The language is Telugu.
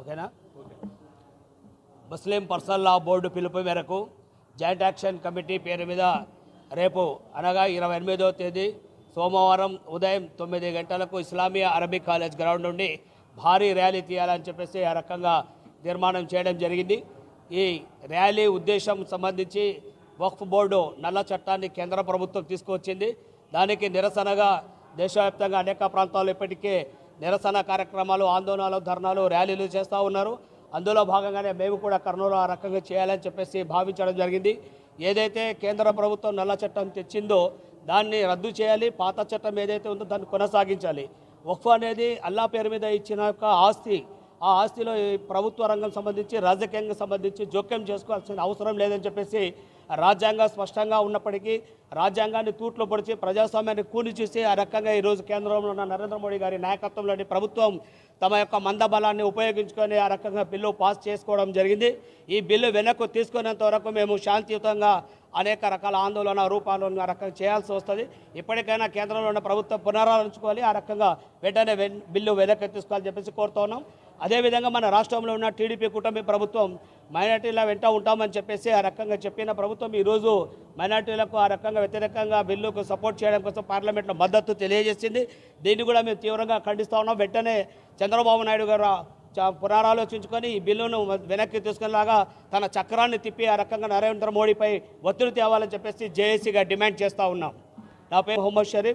ఓకేనా? ముస్లిం పర్సనల్ లా బోర్డు పిలుపు మేరకు జాయింట్ యాక్షన్ కమిటీ పేరు మీద రేపు అనగా 28వ తేదీ సోమవారం ఉదయం 9 గంటలకు ఇస్లామియా అరబిక్ కాలేజ్ గ్రౌండ్ నుండి భారీ ర్యాలీ తీయాలని చెప్పేసి ఆ రకంగా తీర్మానం చేయడం జరిగింది. ఈ ర్యాలీ ఉద్దేశం సంబంధించి వక్ఫ్ బోర్డు నల్ల చట్టాన్ని కేంద్ర ప్రభుత్వం తీసుకువచ్చింది. దానికి నిరసనగా దేశవ్యాప్తంగా అనేక ప్రాంతాల్లో ఇప్పటికే నిరసన కార్యక్రమాలు, ఆందోళనలు, ధర్నాలు, ర్యాలీలు చేస్తూ ఉన్నారు. అందులో భాగంగానే మేము కూడా కర్నూలు ఆ రకంగా చేయాలని చెప్పేసి భావించడం జరిగింది. ఏదైతే కేంద్ర ప్రభుత్వం నల్ల చట్టం తెచ్చిందో దాన్ని రద్దు చేయాలి, పాత చట్టం ఏదైతే ఉందో దాన్ని కొనసాగించాలి. వక్ఫ్ అనేది అల్లా పేరు మీద ఇచ్చిన యొక్క ఆస్తి. ఆ ఆస్తిలో ప్రభుత్వ రంగం సంబంధించి రాజకీయంగా సంబంధించి జోక్యం చేసుకోవాల్సిన అవసరం లేదని చెప్పేసి రాజ్యాంగం స్పష్టంగా ఉన్నప్పటికీ రాజ్యాంగాన్ని తూట్లు పొడిచి ప్రజాస్వామ్యాన్ని కూని చూసి ఆ రకంగా ఈరోజు కేంద్రంలో ఉన్న నరేంద్ర మోడీ గారి నాయకత్వంలోని ప్రభుత్వం తమ యొక్క మందబలాన్ని ఉపయోగించుకొని ఆ రకంగా బిల్లు పాస్ చేసుకోవడం జరిగింది. ఈ బిల్లు వెనక్కు తీసుకునేంత వరకు మేము శాంతియుతంగా అనేక రకాల ఆందోళన రూపాలను ఆ రకంగా చేయాల్సి వస్తుంది. ఇప్పటికైనా కేంద్రంలో ఉన్న ప్రభుత్వం పునరాలోచించుకోవాలి, ఆ రకంగా వెంటనే బిల్లు వెనక్కి తీసుకోవాలని చెప్పేసి కోరుతూ ఉన్నాం. అదేవిధంగా మన రాష్ట్రంలో ఉన్న టీడీపీ కూటమి ప్రభుత్వం మైనార్టీల వెంట ఉంటామని చెప్పేసి ఆ రకంగా చెప్పిన ప్రభుత్వం ఈరోజు మైనార్టీలకు ఆ రకంగా వ్యతిరేకంగా బిల్లుకు సపోర్ట్ చేయడం కోసం పార్లమెంట్లో మద్దతు తెలియజేసింది. దీన్ని కూడా మేము తీవ్రంగా ఖండిస్తూ ఉన్నాం. వెంటనే చంద్రబాబు నాయుడు గారు పునరాలోచించుకొని ఈ బిల్లును వెనక్కి తీసుకునేలాగా తన చక్రాన్ని తిప్పి ఆ రకంగా నరేంద్ర మోడీపై ఒత్తిడి తేవాలని చెప్పేసి జేఏసీగా డిమాండ్ చేస్తూ ఉన్నాం. నా పేరు మొహమ్మద్ షరీఫ్.